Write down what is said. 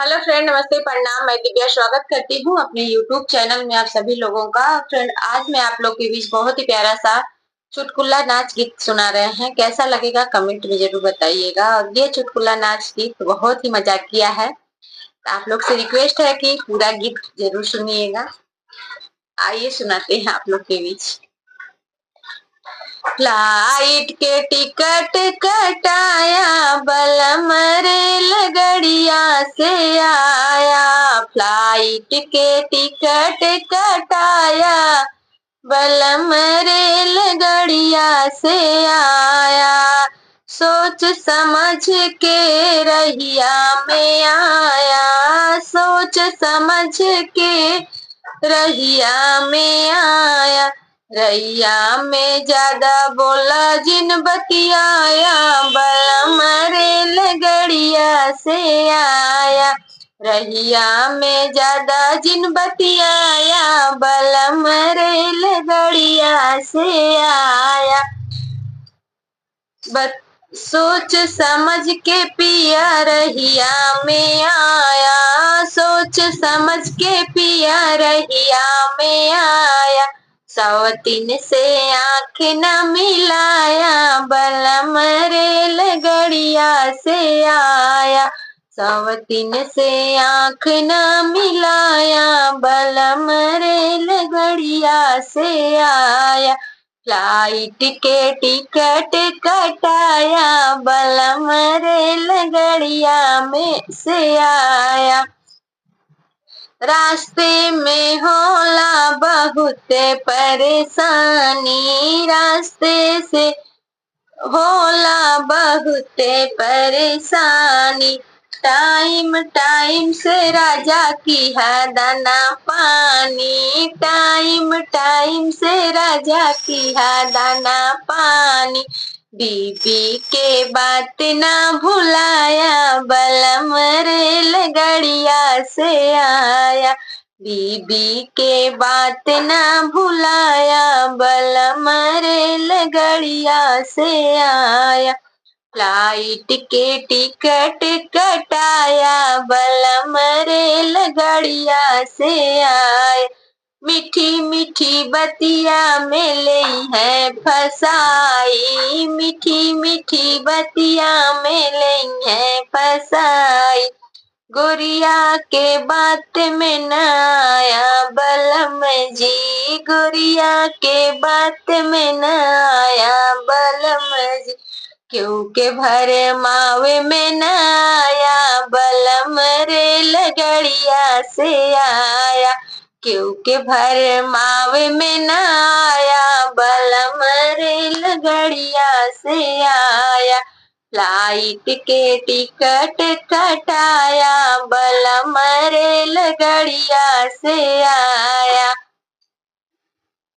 Hello friend, नमस्ते, प्रणाम। मैं दिव्या स्वागत करती हूँ अपने यूट्यूब चैनल में आप सभी लोगों का। फ्रेंड, आज मैं आप लोग के बीच बहुत ही प्यारा सा चुटकुला नाच गीत सुना रहे हैं। कैसा लगेगा कमेंट में जरूर बताइएगा। और ये चुटकुला नाच गीत बहुत ही मजाकिया है। आप लोग से रिक्वेस्ट है कि पूरा गीत जरूर सुनिएगा। आइए सुनाते हैं आप लोग के बीच। फ्लाइट के टिकट कटाया, बलम रेलगड़िया से आया। फ्लाइट के टिकट कटाया, बलम रेलगड़िया से आया। सोच समझ के रहिया में आया, सोच समझ के रहिया में आया। रैया में ज्यादा बोला जिन बतियाया, बलम रेलगड़िया से आया। रहिया में ज्यादा जिन बतियाया, बलम रेलगड़िया से आया। सोच समझ के पिया रहिया में आया, सोच समझ के पिया रहिया में आया। सवतीन से आँख न मिलाया, बलम रेलगड़िया से आया। सवतीन से आँख न मिलाया, बलम रेलगड़िया से आया। फ्लाइट के टिकट कटाया, बलम रेलगड़िया में से आया। रास्ते में होला बहुत परेशानी, रास्ते से होला बहुत परेशानी। टाइम टाइम से राजा की है दाना पानी, टाइम टाइम से राजा की है दाना पानी। बीबी के बात ना भुलाया, बलम रेलगड़िया से आया। बीबी के बात ना भुलाया, बलम रेलगड़िया से आया। फ्लाइट के टिकट कटाया, बलम रेलगड़िया से आया। मीठी मीठी बतिया में लई है फसाई, मीठी मीठी बतिया में लई है फसाई। गोरिया के बात में न आया बलम जी, गोरिया के बात में न आया बलम जी। क्यों के भरे मावे में न आया, बलम रेलगड़िया से आया। क्यों के भरे मावे में न आया, बलम रेलगड़िया से आया। फ्लाइट के टिकट कटाया, बलम रेलगड़िया से आया।